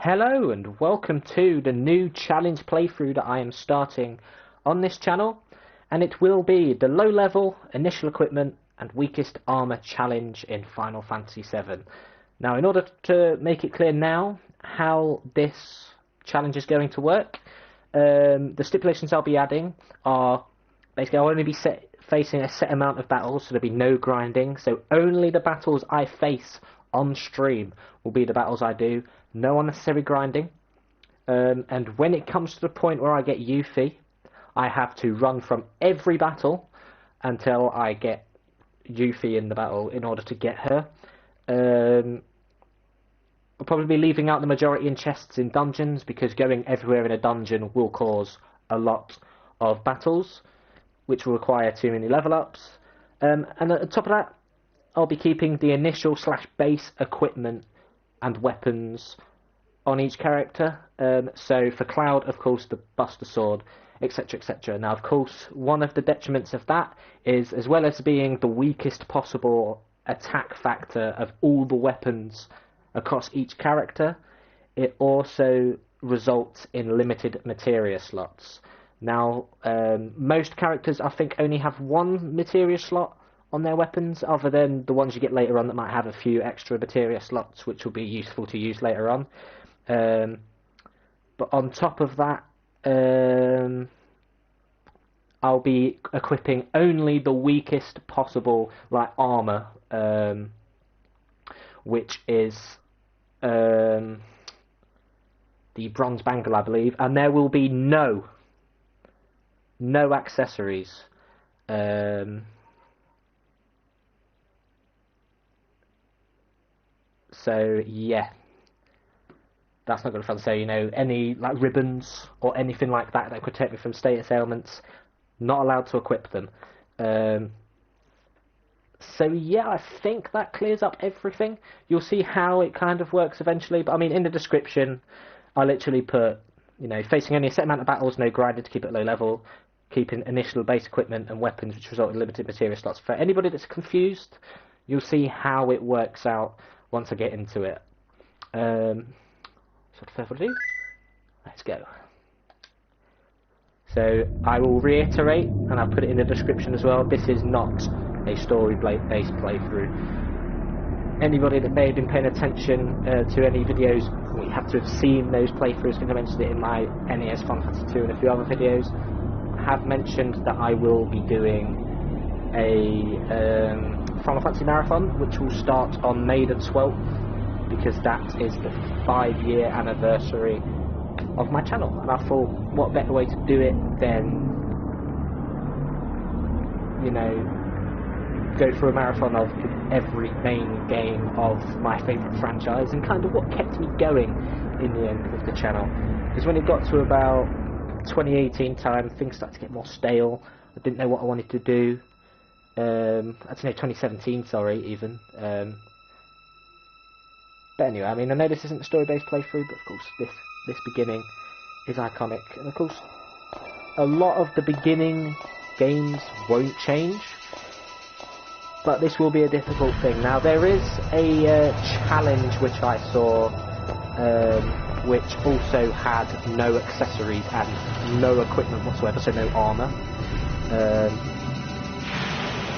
Hello and welcome to the new challenge playthrough that I am starting on this channel, and it will be the low level initial equipment and weakest armour challenge in Final Fantasy VII. Now, in order to make it clear now how this challenge is going to work, the stipulations I'll be adding are basically I'll only be facing a set amount of battles, so there'll be no grinding, so only the battles I face on stream will be the battles I do. No unnecessary grinding, and when it comes to the point where I get Yuffie, I have to run from every battle until I get Yuffie in the battle in order to get her. I'll probably be leaving out the majority in chests in dungeons, because going everywhere in a dungeon will cause a lot of battles, which will require too many level ups. And at the top of that, I'll be keeping the initial / base equipment and weapons on each character. So for Cloud, of course, the Buster Sword, etc, etc. Now, of course, one of the detriments of that is, as well as being the weakest possible attack factor of all the weapons across each character, it also results in limited materia slots. Now, most characters, I think, only have one materia slot on their weapons, other than the ones you get later on that might have a few extra materia slots, which will be useful to use later on. But on top of that, I'll be equipping only the weakest possible armor, which is the bronze bangle, I believe, and there will be no accessories. So yeah, that's not going to be fun. So, you know, any ribbons or anything like that that could protect me from status ailments, not allowed to equip them. So yeah, I think that clears up everything. You'll see how it kind of works eventually, but I mean, in the description I literally put, you know, facing only a set amount of battles, no grinding to keep it low level, keeping initial base equipment and weapons which result in limited materia slots. For anybody that's confused, you'll see how it works out once I get into it. So without further ado, let's go. So I will reiterate, and I'll put it in the description as well, this is not a story-based playthrough. Anybody that may have been paying attention to any videos, we have to have seen those playthroughs, because I mentioned it in my NES Final Fantasy 2 and a few other videos. I have mentioned that I will be doing a Final Fantasy Marathon, which will start on May the 12th, because that is the 5-year anniversary of my channel, and I thought, what better way to do it than, you know, go through a marathon of every main game of my favourite franchise, and kind of what kept me going in the end with the channel. Because when it got to about 2018 time, things started to get more stale. I didn't know what I wanted to do. I'd say 2017, sorry, even. But anyway, I mean, I know this isn't a story-based playthrough, but of course, this beginning is iconic. And of course, a lot of the beginning games won't change, but this will be a difficult thing. Now, there is a challenge which I saw, which also had no accessories and no equipment whatsoever, so no armour.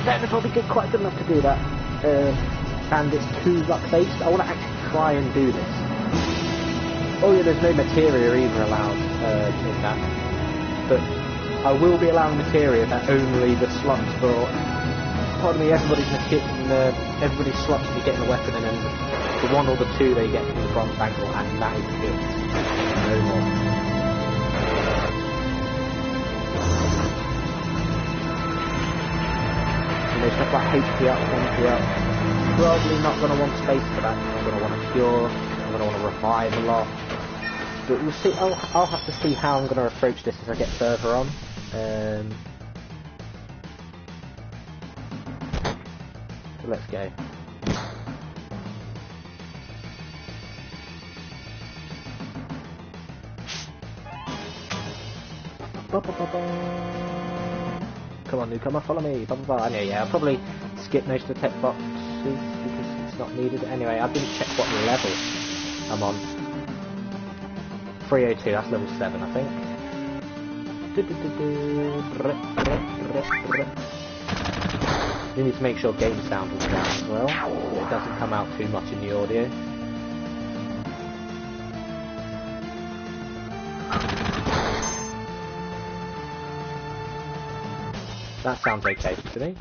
That would probably get quite good enough to do that, and it's too luck based. I want to actually try and do this. Oh yeah, there's no materia either allowed in that, but I will be allowing materia that only the slots for, pardon me, everybody's slots to be getting a weapon, and then the 1 or the 2 they get from the bronze bangle, and that is it. No more. Stuff like HP up, MP up, probably not going to want space for that. I'm going to want to cure, I'm going to want to revive a lot, but we'll see. I'll have to see how I'm going to approach this as I get further on. So let's go. Come on, newcomer, follow me, blah blah blah. Anyway, yeah, I'll probably skip most of the tech boxes because it's not needed. Anyway, I didn't check what level I'm on. 302, that's level 7, I think. You need to make sure game sound is down as well, so it doesn't come out too much in the audio. That sounds okay to me.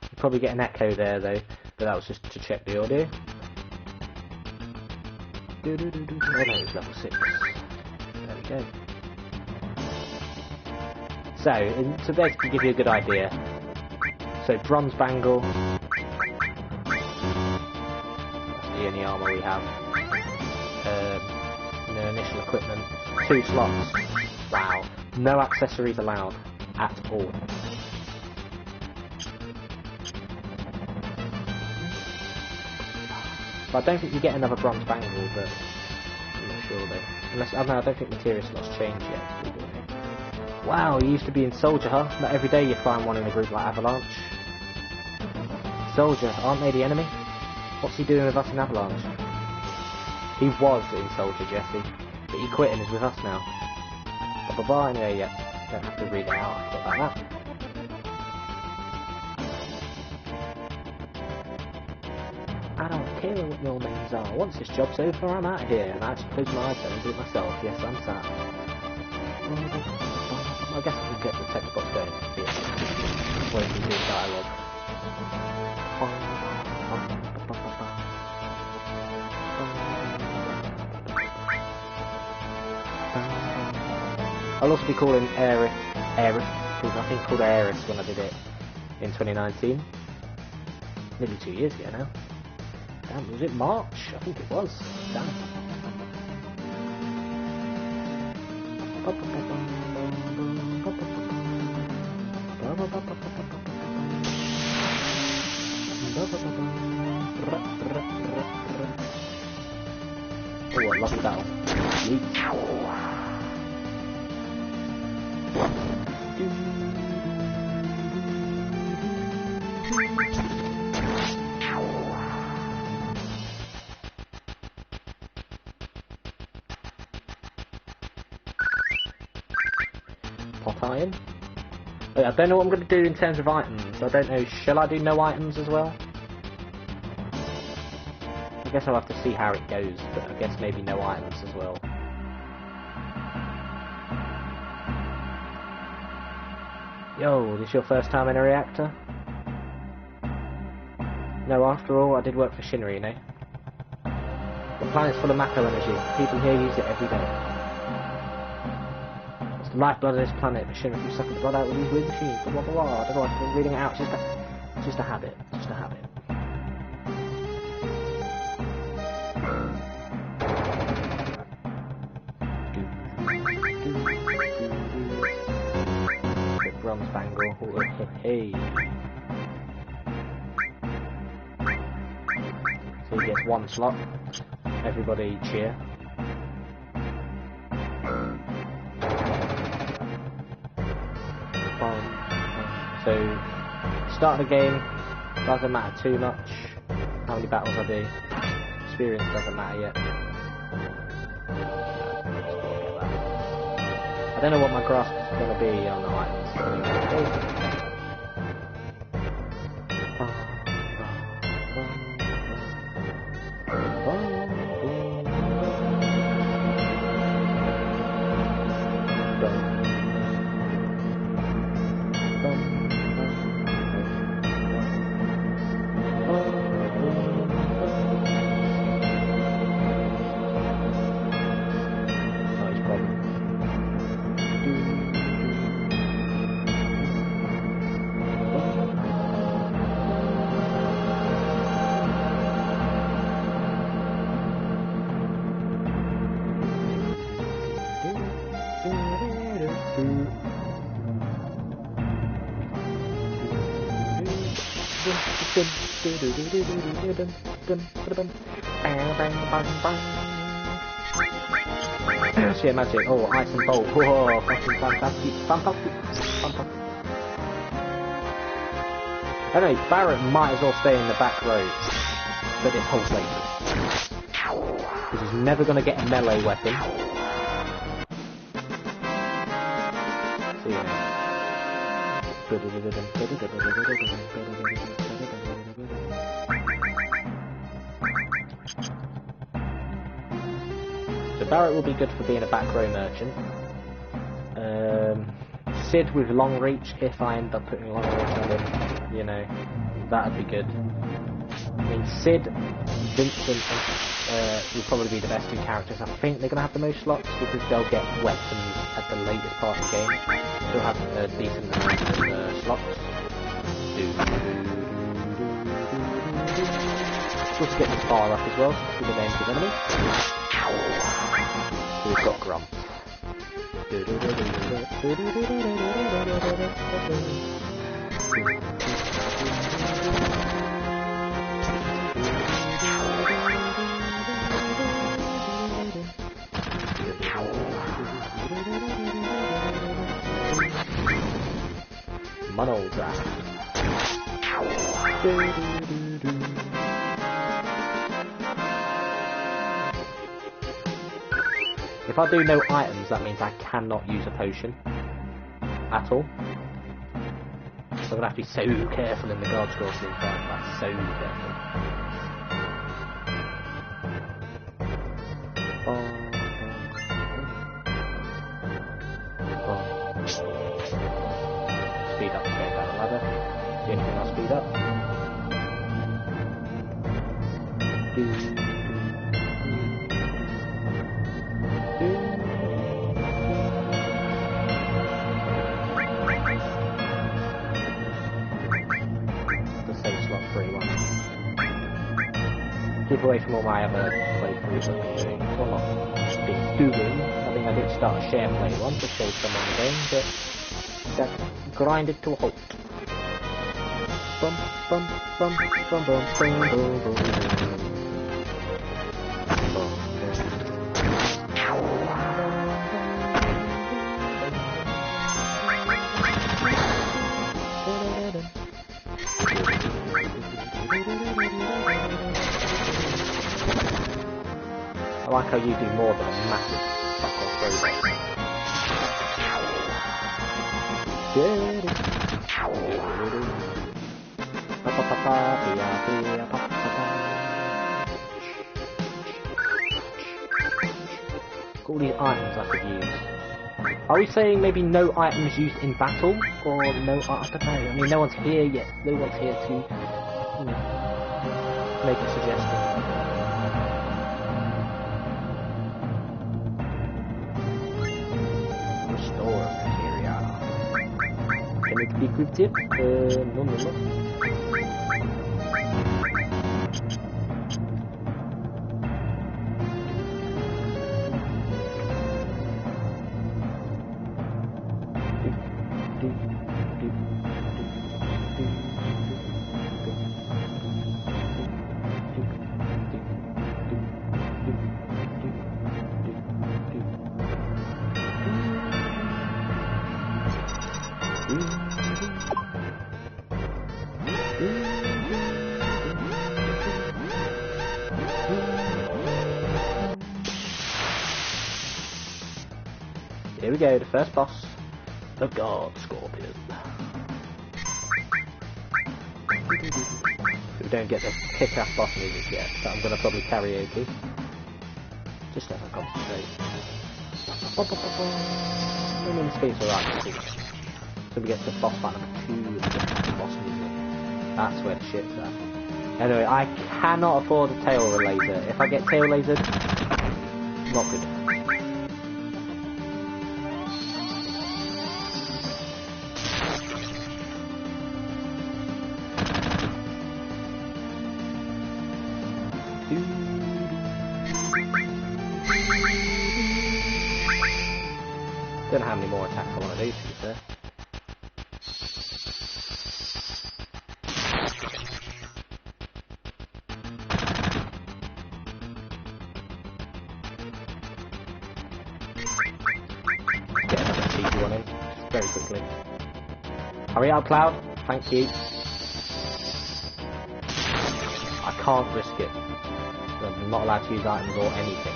You probably get an echo there though, but that was just to check the audio. Oh no, it's level 6. There we go. So, to basically give you a good idea, so bronze bangle, that's the only armour we have. No initial equipment, 2 slots. Wow, no accessories allowed at all. So I don't think you get another bronze bangle, but I'm not sure though. Unless, I don't think material slots change yet. Wow, you used to be in Soldier, huh? Not every day you find one in a group like Avalanche. Soldier, aren't they the enemy? What's he doing with us in Avalanche? He was in Soldier, Jesse, but he quit and is with us now. Bye-bye, anyway, yeah. Don't have to read it out, I forgot about that. I don't care what your names are. Once this job's over, I'm out of here, and I actually close my eyes and do it myself. Yes, I'm sad. I guess I can get the text box going. Where you can do dialogue. I'll also be calling Aerith, because I think called Aeris when I did it in 2019. Nearly 2 years ago now. Damn, was it March? I think it was. Damn. Oh, what a lovely battle. Yeet. Pot iron. I don't know what I'm going to do in terms of items. I don't know, shall I do no items as well? I guess I'll have to see how it goes, but I guess maybe no items as well. Yo, this your first time in a reactor? No, after all, I did work for Shinra, you know. The planet's full of macro energy. People here use it every day. It's the lifeblood of this planet, but Shinra keeps sucking the blood out with these weird machines. Blah blah blah. I don't know why I'm reading it out. It's just a habit. Just a habit. Bronze bangle. Oh, hey. So he gets 1 slot. Everybody cheer. So, start of the game doesn't matter too much. How many battles I do. Experience doesn't matter yet. I don't know what my grasp is going to be on the items. Shit, magic. Oh, ice and bolt. Whoa, fucking fantastic. Anyway, Barrett might as well stay in the back row for this whole playthrough. Because he's never going to get a melee weapon. So, you know. So Barrett will be good for being a back row merchant. Sid with long reach, if I end up putting long reach on him, you know, that'd be good. I mean, Sid, Vincent, will probably be the best two characters. I think they're going to have the most slots because they'll get weapons at the latest part of the game. They'll have a decent amount of slots. Just get the bar up as well, to see the names of enemies. So we've got Grump. Munnel Draft. If I do no items, that means I cannot use a potion at all. So I'm going to have to be so careful in the guard scroll scene, like so careful. Speed up to go down the ladder. The only thing I'll speed up. Keep away from all my other playthroughs that I've been doing. Well, not been doing. I think I did start a share play one to show someone the game, but that grinded to a halt. Bum bum bum bum bum bum bum bum. I like how you do more than a massive fuck-off all these items I could use. Are we saying maybe no items used in battle? Or no, I don't know. I mean, no one's here yet. No one's here to, you know, make a suggestion. Can it be equipped? No. Here we go, the first boss, the Guard Scorpion. We don't get the kick-ass boss music yet, but I'm going to probably karaoke. Just as I concentrate. I mean, the speed's alright. So we get to boss fight number 2 with the boss music. That's where the shit's at. Anyway, I cannot afford a tail laser. If I get tail lasered, not good. Don't know how many more attacks I want to do, to be fair. Get another cheeky one in, very quickly. Hurry up, Cloud. Thank you. I can't risk it. I'm not allowed to use items or anything.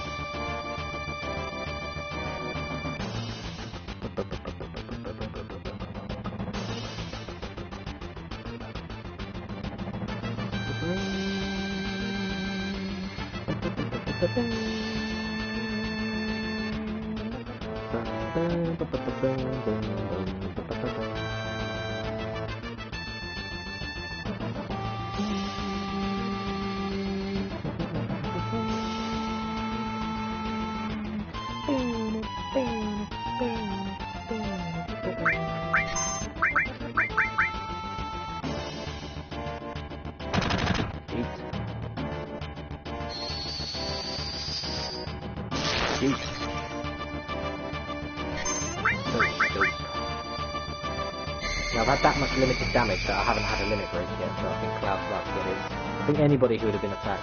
Now I've had that much limited damage that I haven't had a limit break yet, so I think Cloud's about to get his. I think anybody who would have been attacked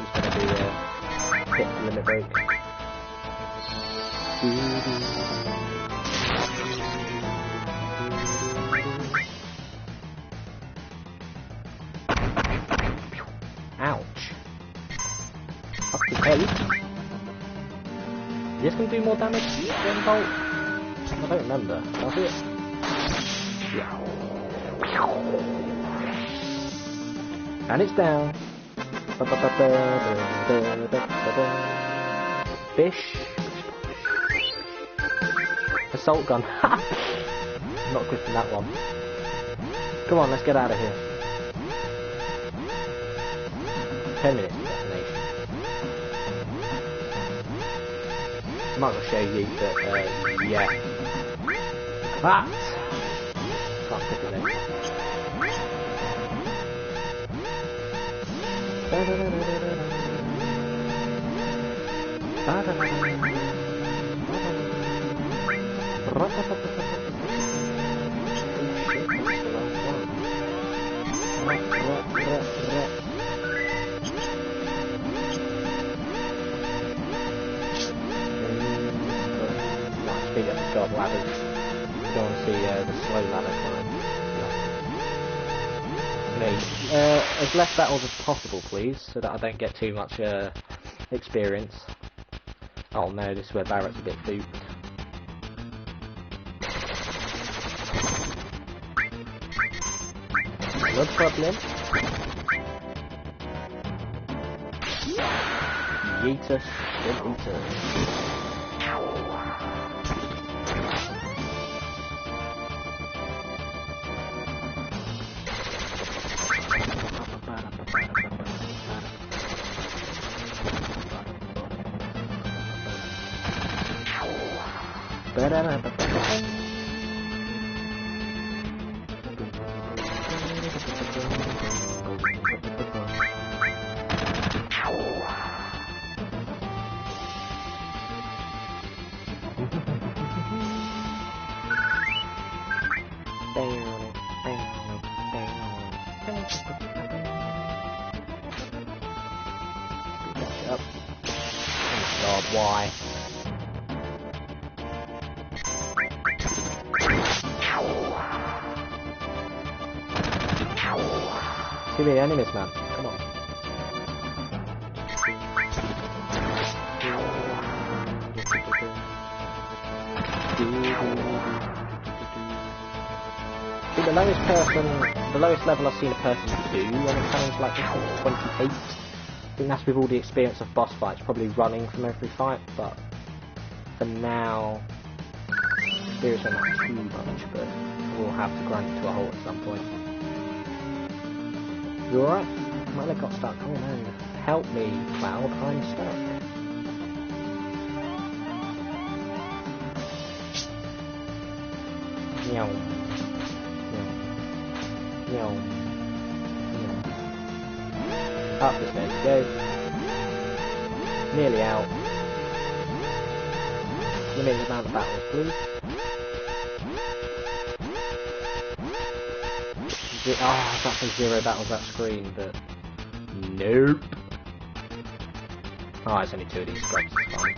is going to do hit the limit break. Ouch. Up his head. Is this going to do more damage than Bolt? I don't remember. Does it? Yeah. And it's down. Fish. Assault gun. Not good for that one. Come on, let's get out of here. 10 minutes to detonation. Might as well show you that, yeah. That! Can't put it in. Speed up the start ladders. You don't want to see the slow ladder climb. As less battles as possible, please, so that I don't get too much experience. Oh no, this is where Barrett's a bit duped. No problem. Yeetus, then eater. Up. Oh God, why? Too many enemies, man. Come on. See, the lowest level I've seen a person do on a challenge like this is 28. I think that's with all the experience of boss fights, probably running from every fight, but for now, experience won't matter too much, but we'll have to grind it to a halt at some point. You alright? My leg got stuck. Oh no. Help me, Cloud, I'm stuck. Meow. Meow. Meow. Up the stairs we go. Nearly out. Limited amount of battles, please. Oh, I was about to say 0 battles that screen, but nope. Oh, it's only 2 of these scrubs, it's fine.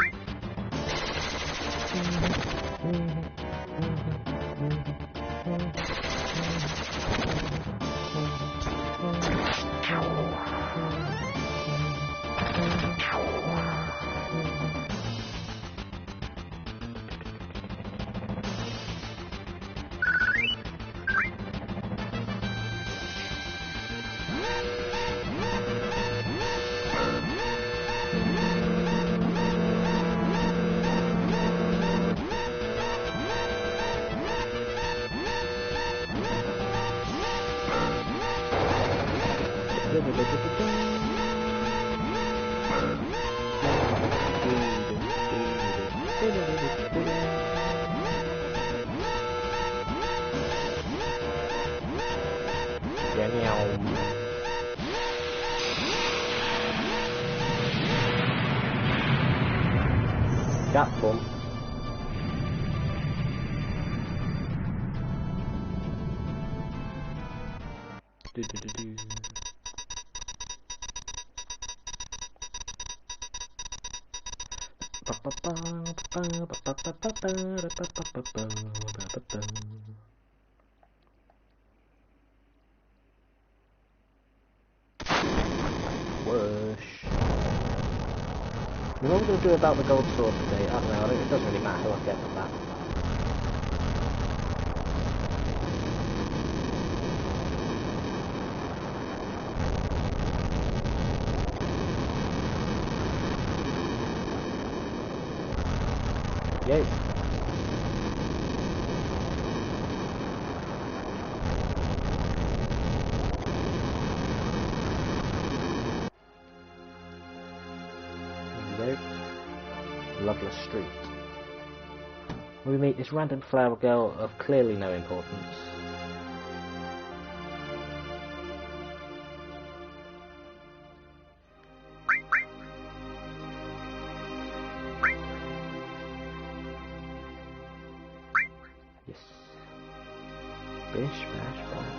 That bump. Do do do do. Whoosh. What are we going to do about the gold sword today? I don't know, it doesn't really matter who I get from that. Yay. Loveless Street. We meet this random flower girl of clearly no importance. Yes. Bish, bash, bash.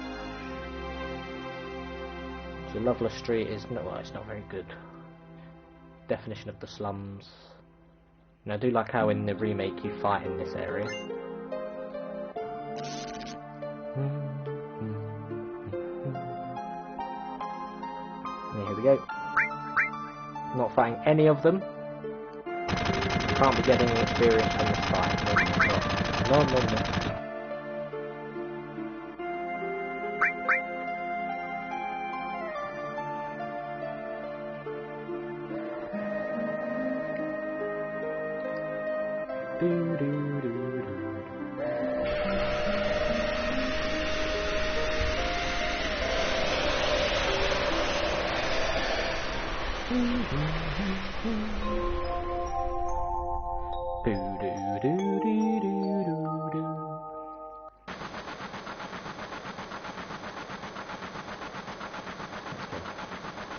So Loveless Street is no, well, it's not very good. Definition of the slums. And I do like how in the remake you fight in this area. And here we go. Not fighting any of them. Can't be getting any experience from this fight. No.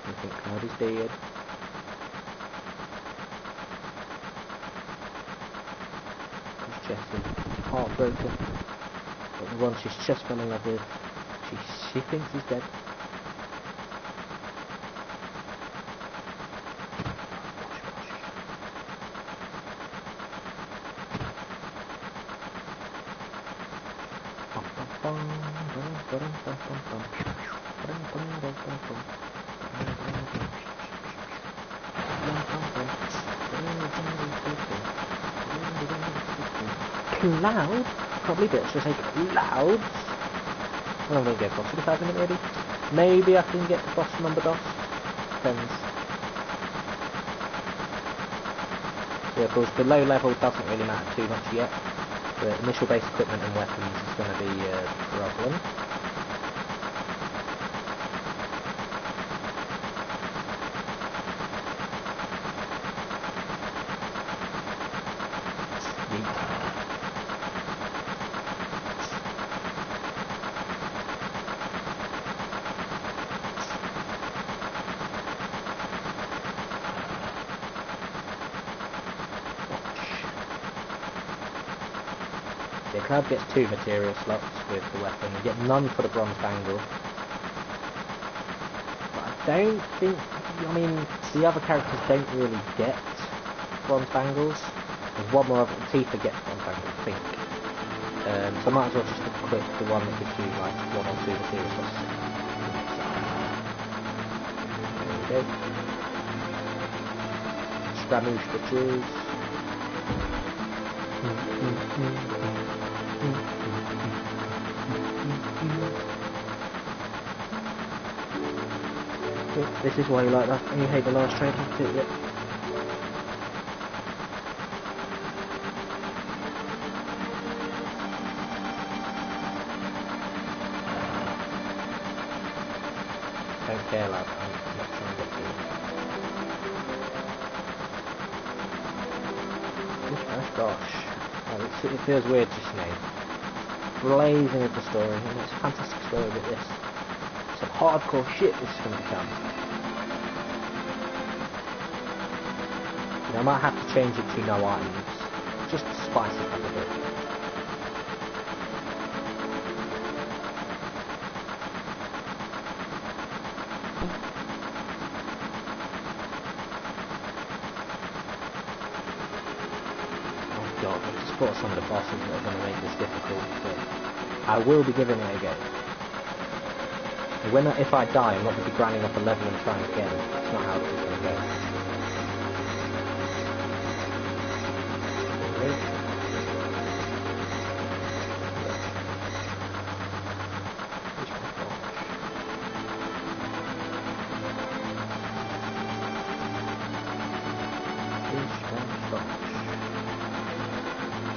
I think Cloud is dead. Jessie, heartbroken. But the one she's just fell in love with, she thinks is dead. Cloud? Can't believe it, I should say clouds. Well, I'm going to go boss with 5 minutes maybe. Maybe I can get the boss number DOS. Depends. So of course the low level doesn't really matter too much yet. The initial base equipment and weapons is going to be a problem. Yeah, Cloud gets 2 material slots with the weapon. You get none for the bronze bangle. But I don't think, I mean, the other characters don't really get bronze bangles. There's one more of Tifa gets bronze bangles, I think. So I might as well just equip the one that gives you like 1 or 2 material slots. There we go. Scramoosh bitches. This is why you like that, and you hate the last train too, yeah. don't care, lad. I'm not trying to get to you. Gosh, gosh. Oh, it feels weird just now. Blazing with the story, and it's a fantastic story with this. Some hardcore shit this is going to become. You know, I might have to change it to no items, just to spice it up a bit. Oh god, I've just fought some of the bosses that are going to make this difficult, but I will be giving it a go. If I die, I'm not going to be grinding up a level and trying again. That's not how this is going to go.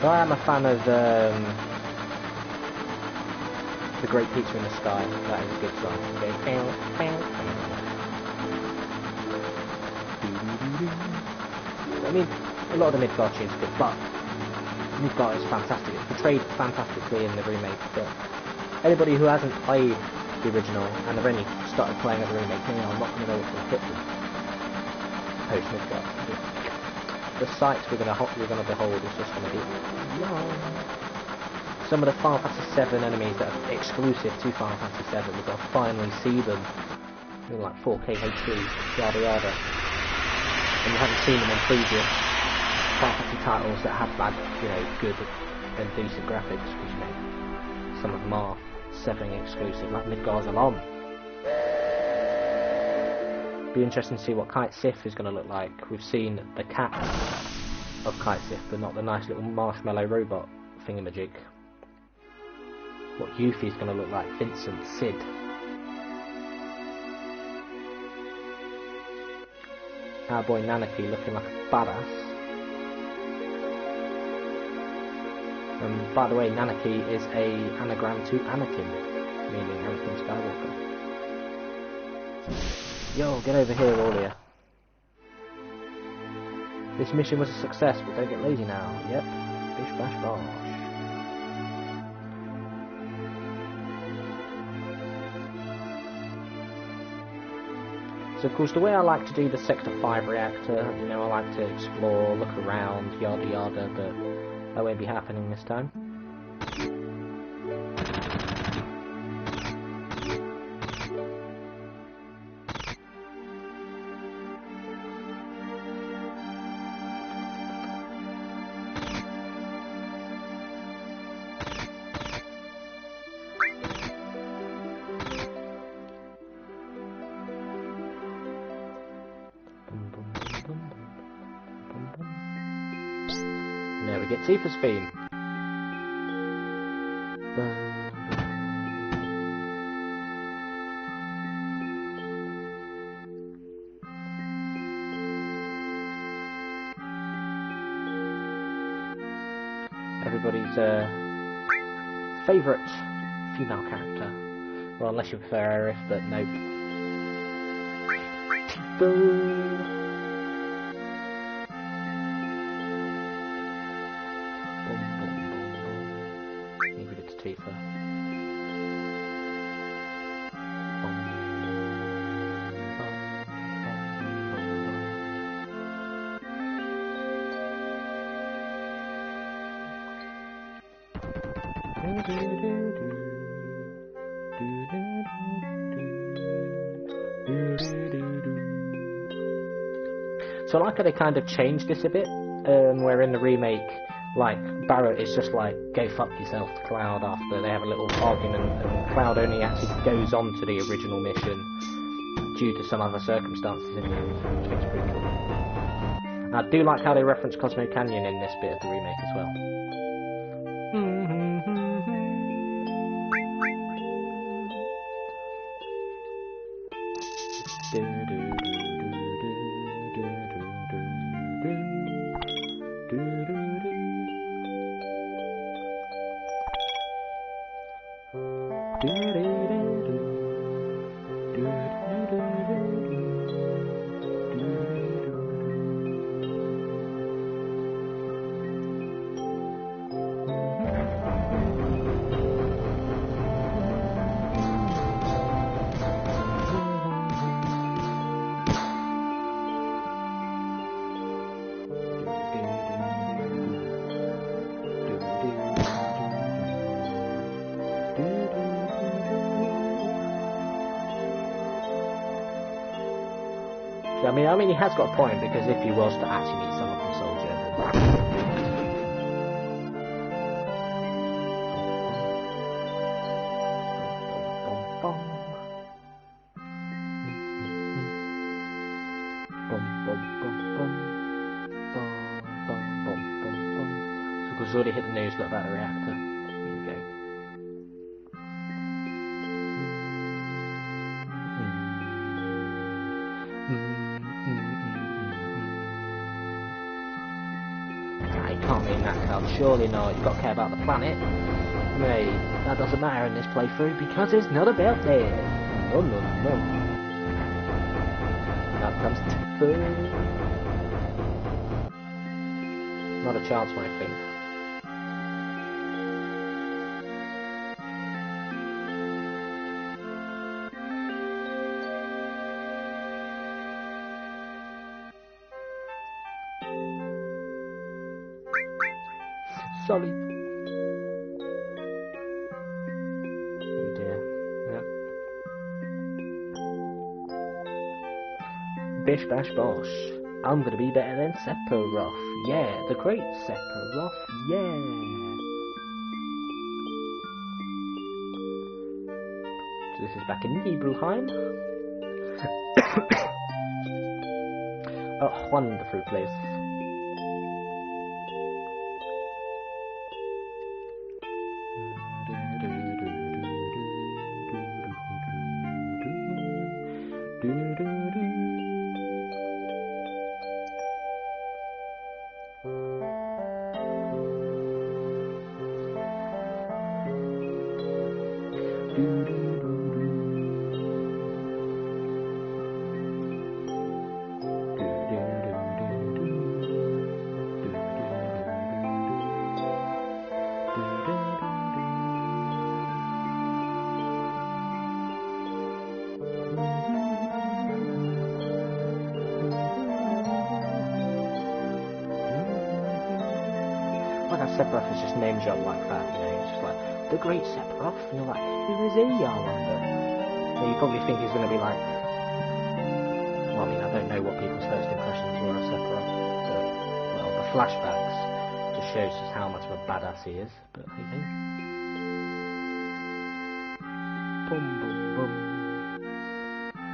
So I am a fan of The Great Pizza in the Sky. That is a good song. I mean, a lot of the Midgar tunes are good, but Midgar is fantastic. It's portrayed fantastically in the remake, but anybody who hasn't played the original and have only started playing at the remake, I'm not going to know what's going to hit them post Midgar. The sights we're going to behold is just going to be some of the Final Fantasy VII enemies that are exclusive to Final Fantasy VII. We're going to finally see them in like 4K HD, yada yada. And you haven't seen them on previous Final Fantasy titles that have had, good and decent graphics, because some of them are 7 exclusive, like Midgar's Alarm. Be interesting to see what Kite Sif is going to look like. We've seen the cat of Kite Sif, but not the nice little marshmallow robot thingamajig. What Yuffie's going to look like, Vincent, Sid. Our boy Nanaki looking like a badass. By the way, Nanaki is a anagram to Anakin, meaning Anakin Skywalker. Yo, get over here, all of you. This mission was a success, but don't get lazy now. Yep. Bish bash bosh. So of course, the way I like to do the Sector 5 reactor, I like to explore, look around, yada yada, but that won't be happening this time. There we get Tifa's theme. Everybody's favourite female character. Well, unless you prefer Aerith, but nope. Tifa. Tifa. So I like how they kind of changed this a bit, where in the remake, like, Barrett is just like, go fuck yourself to Cloud after they have a little argument, and Cloud only actually goes on to the original mission due to some other circumstances in the end, which I think is pretty cool. And I do like how they reference Cosmo Canyon in this bit of the remake as well. I mean, he has got a point, because if he was to actually meet someone from Soldier, so because already hit the news about the reactor. There you go. It can't mean that, Carl. Surely not. You've got to care about the planet. Mate, that doesn't matter in this playthrough because it's not about there. No, no, no. Now comes Tifu. Not a chance, my friend. Sorry. Oh dear. Yep. Bish bash bosh. I'm gonna be better than Sephiroth. Yeah, the great Sephiroth. Yeah. So this is back in Nibelheim. Oh, wonderful place. Sephiroth is just name dropped like that, you know, it's just like, the great Sephiroth, and you're like, who is he, I wonder? So you probably think he's going to be like, well, I mean, I don't know what people's first impressions were of Sephiroth, but, well, the flashbacks just shows just how much of a badass he is, but hey, hey. Boom, boom, boom.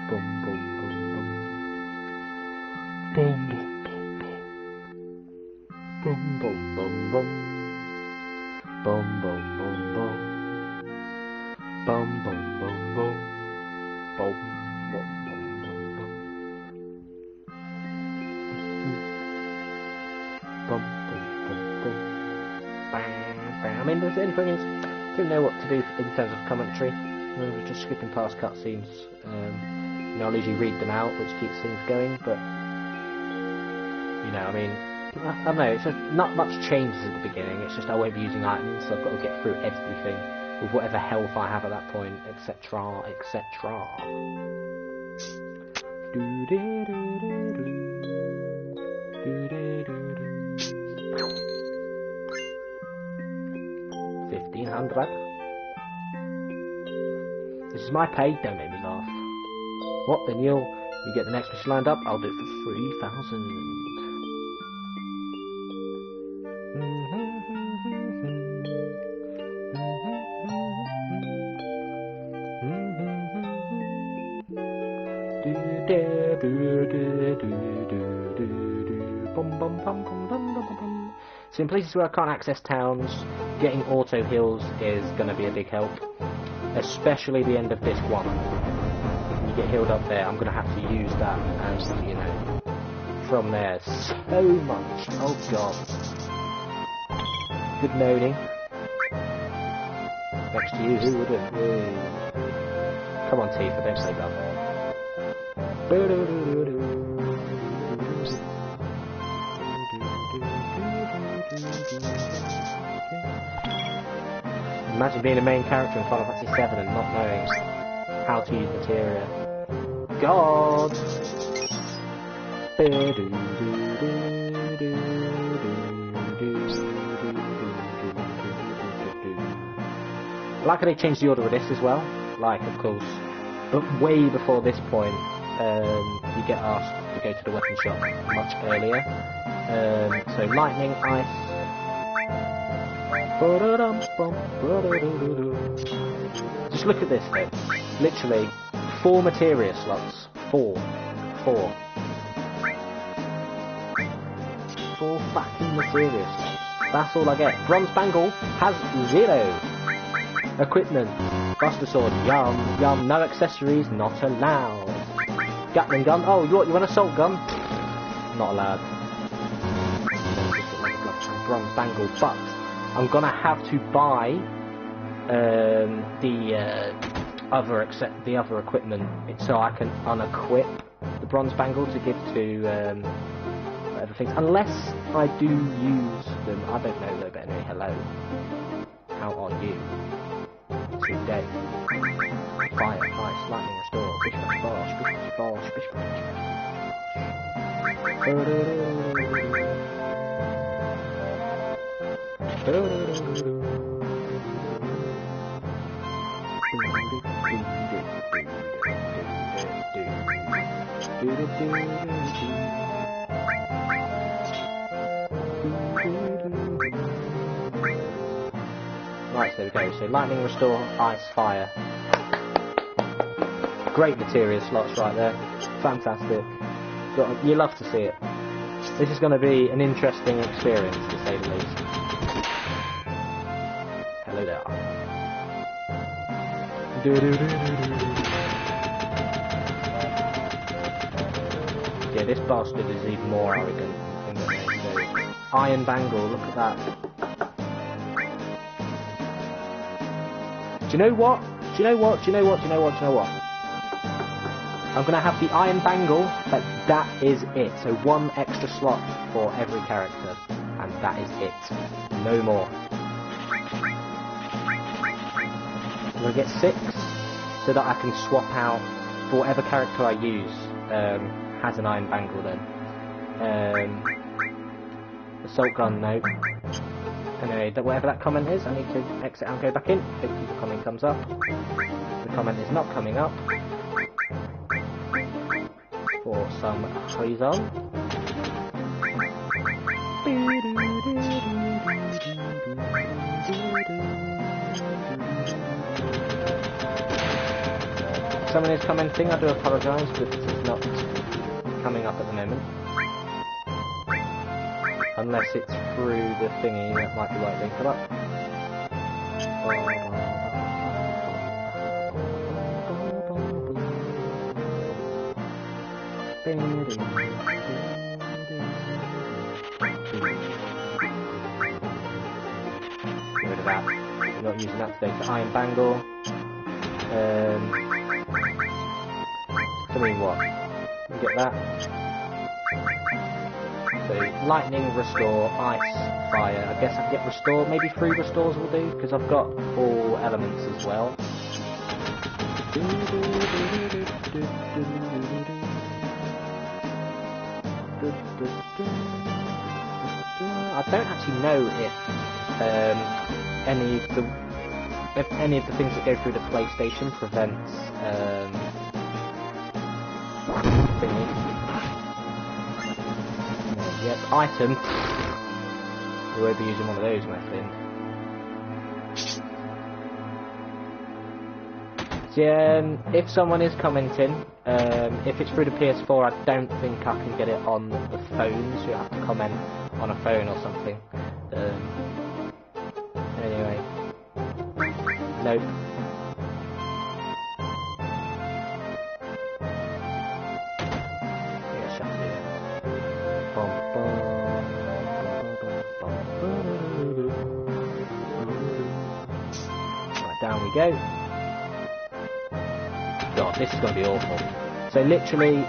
Boom, boom, boom, boom. Boom, boom. Boom, boom, boom, boom. Boom, boom, boom, boom. Boom, boom, boom, boom. Boom, boom, boom, boom, boom. Boom, boom, boom, boom. Bam, bam. I mean, there's any friggins don't know what to do in terms of commentary. We're just skipping past cutscenes. You know, I'll usually read them out, which keeps things going, but you know, I mean, I don't know, it's just not much changes at the beginning, it's just I won't be using items, so I've got to get through everything with whatever health I have at that point, etc, etc. 1500. This is my pay, don't make me laugh. What, then you get the next mission lined up, I'll do it for 3000. So in places where I can't access towns, getting auto heals is going to be a big help, especially the end of this one. When you get healed up there, I'm going to have to use that as, you know, from there so much. Oh god. Good moaning. Next to you, who wouldn't? Woo. Come on, Tifa, don't say that. Imagine being a main character in Final Fantasy VII and not knowing how to use materia. God! I like how they changed the order of this as well. Like, of course, but way before this point, you get asked, to go to the weapon shop much earlier. So lightning, ice. Just look at this though. Literally 4 materia slots. 4 fucking materia slots. That's all I get. Bronze Bangle has 0 equipment. Buster Sword, yum, yum. No accessories, not allowed. Gatling gun. Oh, you want assault gun? Not allowed. Bronze Bangle, but I'm gonna have to buy the other equipment so I can unequip the Bronze Bangle to give to whatever things. Unless I do use them. I don't know though. But anyway, hello. How are you today? Fire, ice, lightning, restore, bish bash bosh, bish bash bosh, bish bash. Right, so there we go. So lightning, restore, ice, fire. Great materia slots right there. Fantastic. You love to see it. This is going to be an interesting experience, to say the least. Hello there. Yeah, this bastard is even more arrogant than me. So, Iron Bangle, look at that. Do you know what? I'm going to have the Iron Bangle, but that is it. So 1 extra slot for every character, and that is it. No more. I'm going to get 6, so that I can swap out for whatever character I use. Has an Iron Bangle then. Assault gun, no. Anyway, whatever that comment is, I need to exit and go back in. Hopefully the comment comes up. The comment is not coming up. For some reason. If someone is commenting, I do apologise, but it's not coming up at the moment. Unless it's through the thingy, that might be right then come up. Get rid of that. We're not using that today. So Iron Bangle. So I mean what? You get that. So lightning, restore, ice, fire. I guess I can get restore. Maybe 3 restores will do because I've got all elements as well. I don't actually know if any of the things that go through the PlayStation prevents thingy. Yep, item. We won't be using one of those, my friend. So, if someone is commenting, if it's through the PS4, I don't think I can get it on the phone, so you have to comment on a phone or something. Anyway. Nope. Yeah, shut it. Right, down we go. God, this is going to be awful. So literally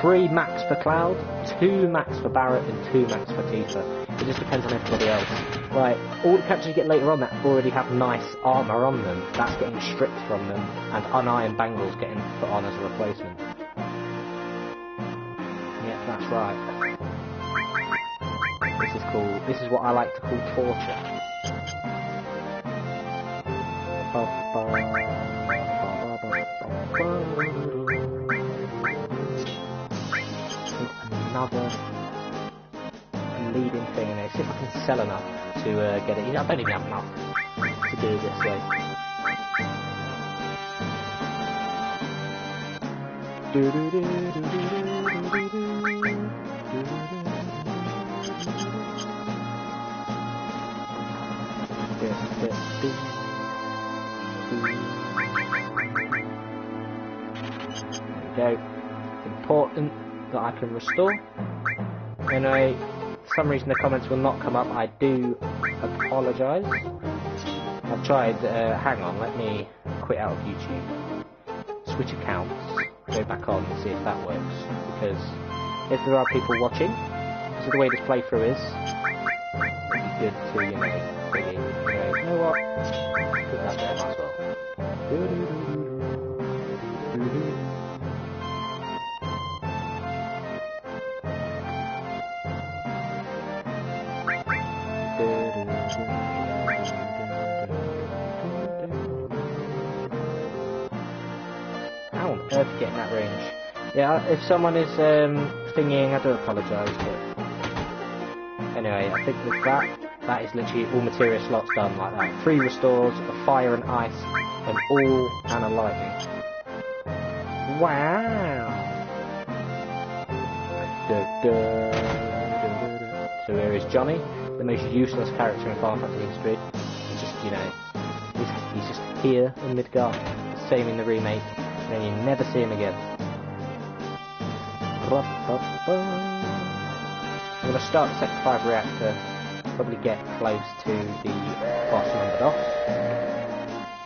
3 max for Cloud, 2 max for Barrett, and 2 max for Tifa. It just depends on everybody else. Right, all the characters you get later on that already have nice armour on them, that's getting stripped from them, and un-iron bangles getting put on as a replacement. Yeah, that's right. This is what I like to call torture. can sell enough to get it. You know, I don't even have enough to do it this way. There we go. It's important that I can restore. Anyway, for some reason the comments will not come up. I do apologise. I've tried, hang on, let me quit out of YouTube. Switch accounts, go back on and see if that works. Because if there are people watching, because of the way this playthrough is, it'd be good to, you know, really, you know what? Put that there, might as well. How on earth get in that range? Yeah, if someone is thingying, I do apologise, but anyway, I think with that is literally all materia slots done like that. 3 restores, a fire and ice, and all and a lightning. Wow! So here is Johnny, the most useless character in Final Fantasy history. He's just, you know, he's just here in Midgar, same in the remake, and then you never see him again. I'm going to start the Sector 5 reactor, probably get close to the boss numbered off.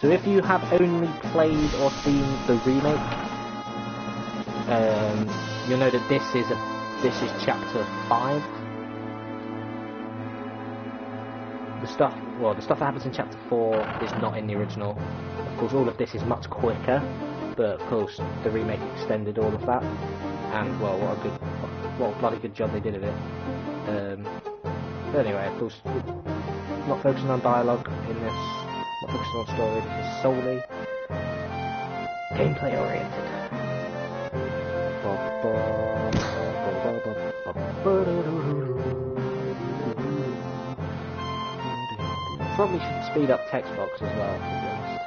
So if you have only played or seen the remake, you'll know that this is chapter 5. The stuff that happens in chapter 4 is not in the original. Of course, all of this is much quicker, but of course the remake extended all of that. And well, what a bloody good job they did of it. But anyway, of course, not focusing on dialogue in this, not focusing on story. This is solely gameplay oriented. Probably should speed up text box as well, to be honest.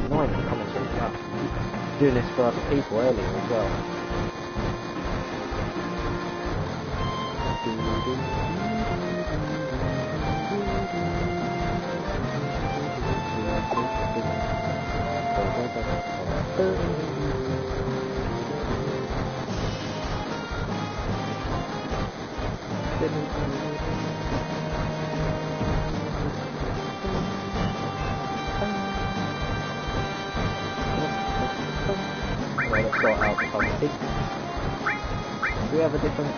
Annoying the comments on that. Doing this for other people earlier as well. Well, let's sort out the policy. Do we have a different...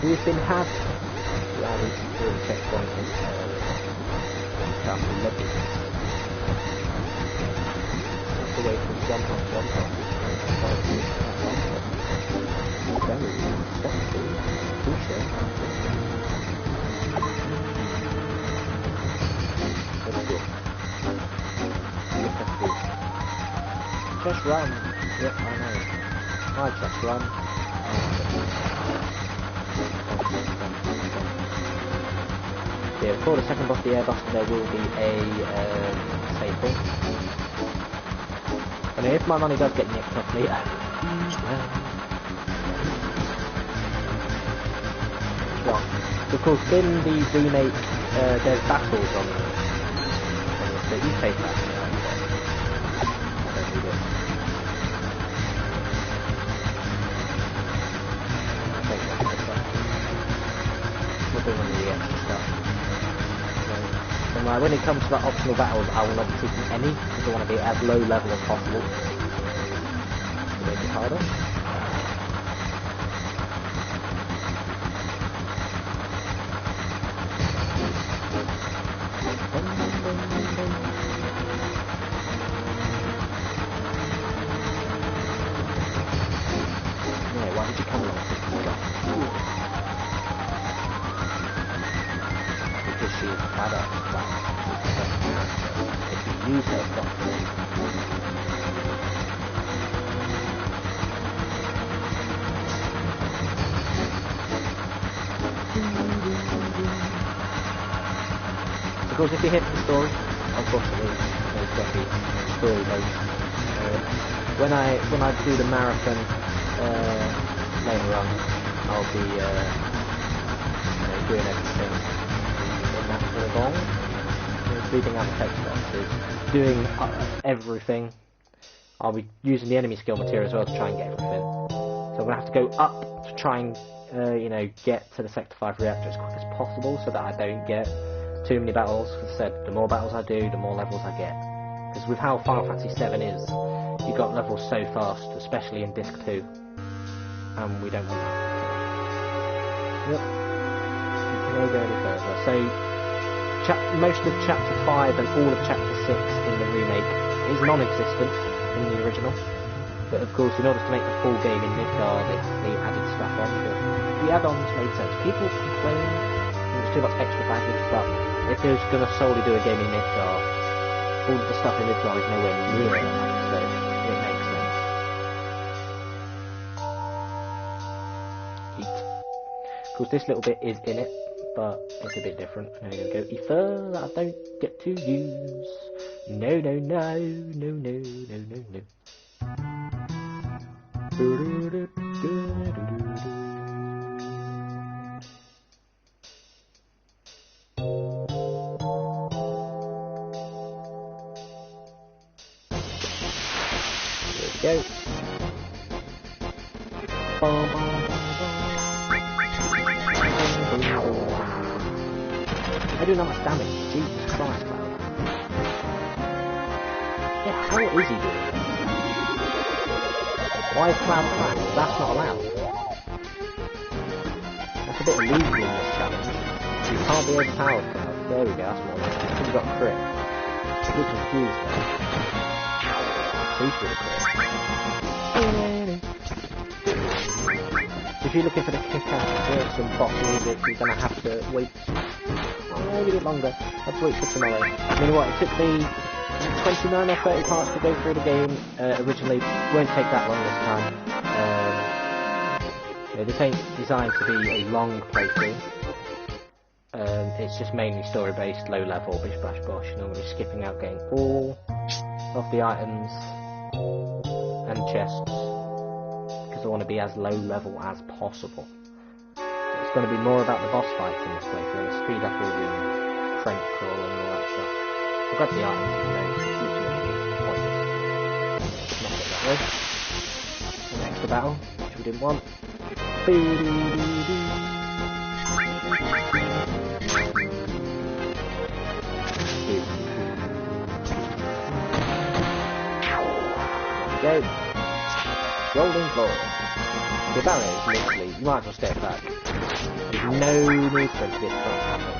We've been had rather secure checkpoint in down the lobby. Have to wait for the jump up. Very respectful, crucial. Let's go. Look at this. Just run. Yep, I know. I just run. Yeah, before the second boss, the air boss, there will be a save point. I mean, if my money does get nicked off me, well, of course, in the remake, there's battles on this, but you take that. I don't need it. Take that stuff. We'll do one of the extra stuff. So when it comes to the optional battles, I will not be taking any, because I want to be as low level as possible. To make it harder. Why did you come along? Because she is a badass. If you use her properly. Because if you hit the story, unfortunately, there's going to be story based. When I do the marathon later on, I'll be doing everything in that sort of long. Reading out the text boxes, doing everything. I'll be using the enemy skill material as well to try and get everything. So I'm going to have to go up to try and get to the Sector 5 reactor as quick as possible so that I don't get too many battles. As I said, the more battles I do, the more levels I get. Because with how Final Fantasy 7 is, you got levels so fast, especially in Disc 2. And we don't want that. Yep. You can go any further. So, most of Chapter 5 and all of Chapter 6 in the remake is non-existent in the original. But of course, in order to make the full game in Midgar, they added stuff on. But the add-ons made sense. People complain there's too much extra baggage, but if they was going to solely do a game in Midgar, all of the stuff in Midgar is nowhere near enough, so it makes sense. Of course, this little bit is in it, but it's a bit different. I'm going to go ether that I don't get to use. No, no, no, no, no, no, no, no. There we go. I do not much damage. Jesus Christ, man. Yeah, how is he doing this? Why is Cloud flat? That's not allowed. That's a bit illegal in this challenge. You can't be overpowered, Cloud. There we go, that's what it is. You've got crit. A bit confused there. See through the crit. If you're looking for the kick-ass some boss music, you're going to have to wait a bit longer. Let's wait for tomorrow. I mean, what, it took me 29 or 30 parts to go through the game originally. Won't take that long this time. This ain't designed to be a long playthrough. It's just mainly story-based, low level, bish bash bosh, and I'm going to be skipping out getting all of the items and chests, because I want to be as low level as possible. It's going to be more about the boss fights in this playthrough, and speed up all the crank crawling and all that stuff. I'll grab the items, you know, it's literally pointless. Knock it that way. An extra battle, which we didn't want. There we go. Rolling floor. The ballet is literally, you might as well step back. There's no need for it to be a strong happen.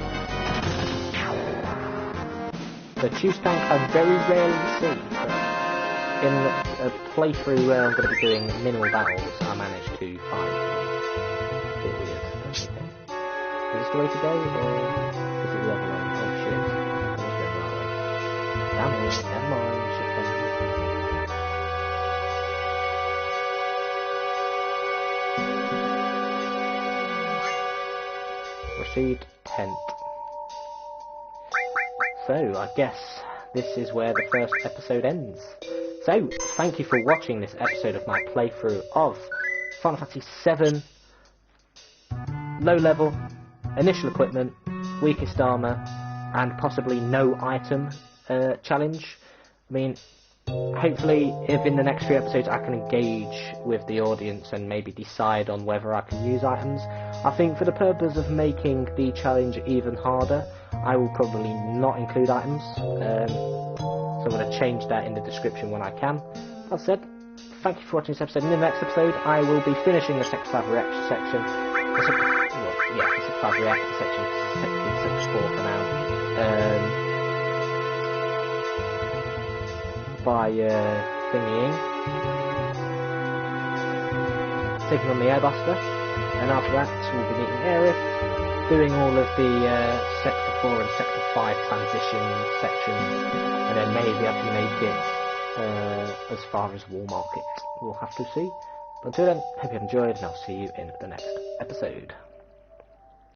The choose tank I very rarely see, but in a playthrough where I'm going to be doing minimal battles, I managed to find it. A bit weird, but okay. Is this the way to go, or is it the other way? Oh shit. I was going that way. Damn it, never mind, shit tank. Received tent. So, I guess this is where the first episode ends. So, thank you for watching this episode of my playthrough of Final Fantasy VII low level, initial equipment, weakest armour, and possibly no item challenge. I mean, hopefully if in the next few episodes I can engage with the audience and maybe decide on whether I can use items. I think for the purpose of making the challenge even harder, I will probably not include items. So I'm going to change that in the description when I can. That said, thank you for watching this episode. In the next episode I will be finishing the Sector 5 reactor section. The Sector 5 reactor section, Sector 4 for now. By taking on the Airbuster, and after that we'll be meeting Aerith, doing all of the Sector 4 and Sector 5 transition sections, and then maybe I can make it as far as War Market. We'll have to see. But until then, hope you enjoyed, and I'll see you in the next episode.